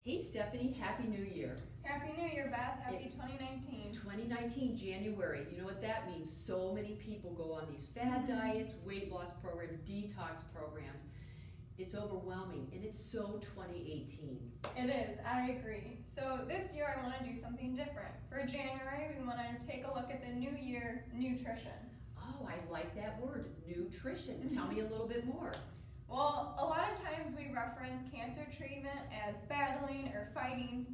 Hey Stephanie, Happy New Year. Happy New Year, Beth. Happy 2019. 2019, January. You know what that means? So many people go on these fad diets, weight loss programs, detox programs. It's overwhelming, and it's so 2018. It is, I agree. So this year I want to do something different. For January, we want to take a look at the new year nutrition. Oh, I like that word, nutrition. Tell me a little bit more. Well, a lot of times we reference cancer treatment as battling or fighting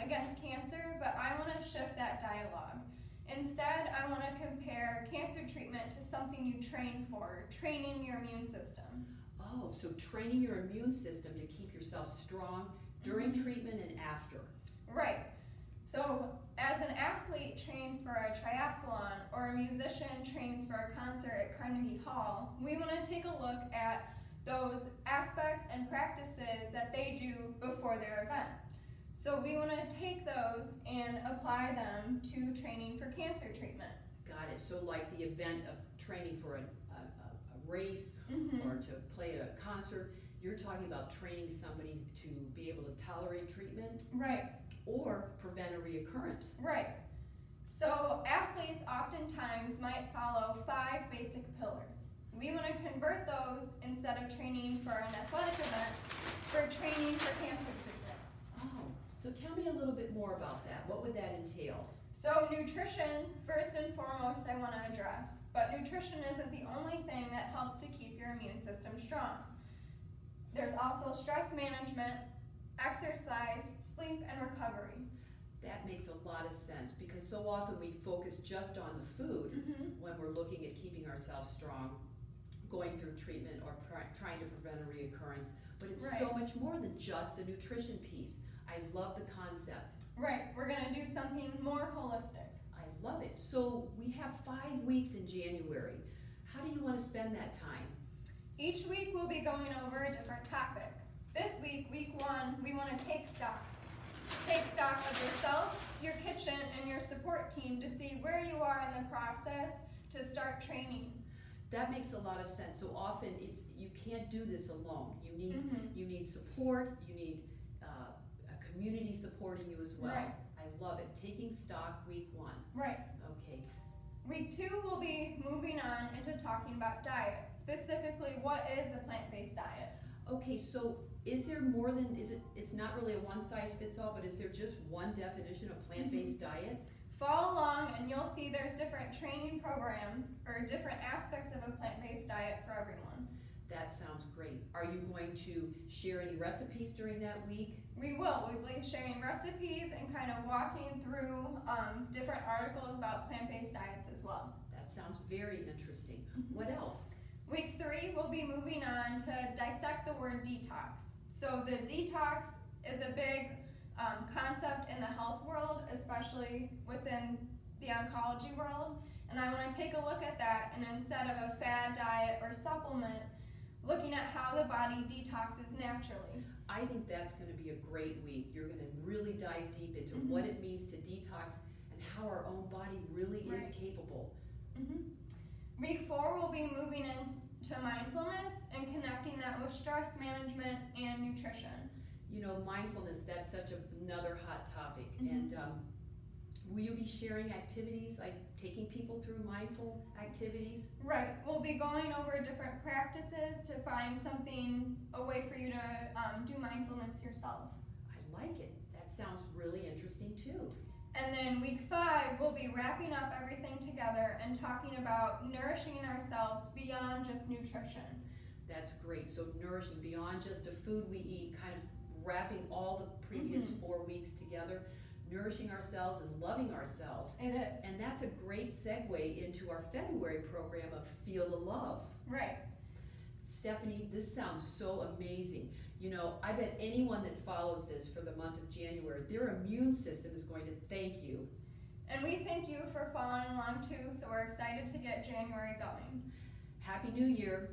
against cancer, but I want to shift that dialogue. Instead, I want to compare cancer treatment to something you train for, training your immune system. Oh, so training your immune system to keep yourself strong during treatment and after. Right. So as an athlete trains for a triathlon or a musician trains for a concert at Carnegie Hall, we want to take a look at those aspects and practices that they do before their event. So we want to take those and apply them to training for cancer treatment. Got it. So like the event of training for a race or to play at a concert, you're talking about training somebody to be able to tolerate treatment? Right. Or prevent a reoccurrence? Right. So athletes oftentimes might follow 5 basic pillars. We want to convert those, instead of training for an athletic event, for training for cancer treatment. Oh, so tell me a little bit more about that. What would that entail? So nutrition, first and foremost, I want to address. But nutrition isn't the only thing that helps to keep your immune system strong. There's also stress management, exercise, sleep, and recovery. That makes a lot of sense because so often we focus just on the food when we're looking at keeping ourselves strong, going through treatment or trying to prevent a reoccurrence. But it's so much more than just a nutrition piece. I love the concept. Right, we're going to do something more holistic. I love it. So we have 5 weeks in January. How do you want to spend that time? Each week we'll be going over a different topic. This week, week 1, we want to take stock. Take stock of yourself, your kitchen, and your support team to see where you are in the process to start training. That makes a lot of sense. So often you can't do this alone. You need support. You need a community supporting you as well. Right. I love it. Taking stock week 1. Right. Okay. Week 2, we'll be moving on into talking about diet. Specifically, what is a plant-based diet? Okay, so is there more than, it's not really a one-size-fits-all, but is there just one definition of plant-based diet? Follow along and you'll see there's different training programs or different aspects of a plant-based diet for everyone. That sounds great. Are you going to share any recipes during that week? We will. We'll be sharing recipes and kind of walking through different articles about plant-based diets as well. That sounds very interesting. What else? Week 3, we'll be moving on to dissect the word detox. So the detox is a big concept in the health world, especially within the oncology world. And I want to take a look at that, and instead of a fad diet or supplement, looking at how the body detoxes naturally. I think that's going to be a great week. You're going to really dive deep into what it means to detox and how our own body really is capable. Week 4, we'll be moving into mindfulness and connecting that with stress management and nutrition. You know, mindfulness, that's such another hot topic. And will you be sharing activities, like taking people through mindful activities? Right. We'll be going over different practices to find something, a way for you to do mindfulness yourself. I like it. That sounds really interesting too. And then week 5, we'll be wrapping up everything together and talking about nourishing ourselves beyond just nutrition. That's great. So nourishing beyond just the food we eat, kind of wrapping all the previous 4 weeks together. Nourishing ourselves is loving ourselves. It is. And that's a great segue into our February program of Feel the Love. Right. Stephanie, this sounds so amazing. You know, I bet anyone that follows this for the month of January, their immune system is going to thank you. And we thank you for following along too, so we're excited to get January going. Happy New Year.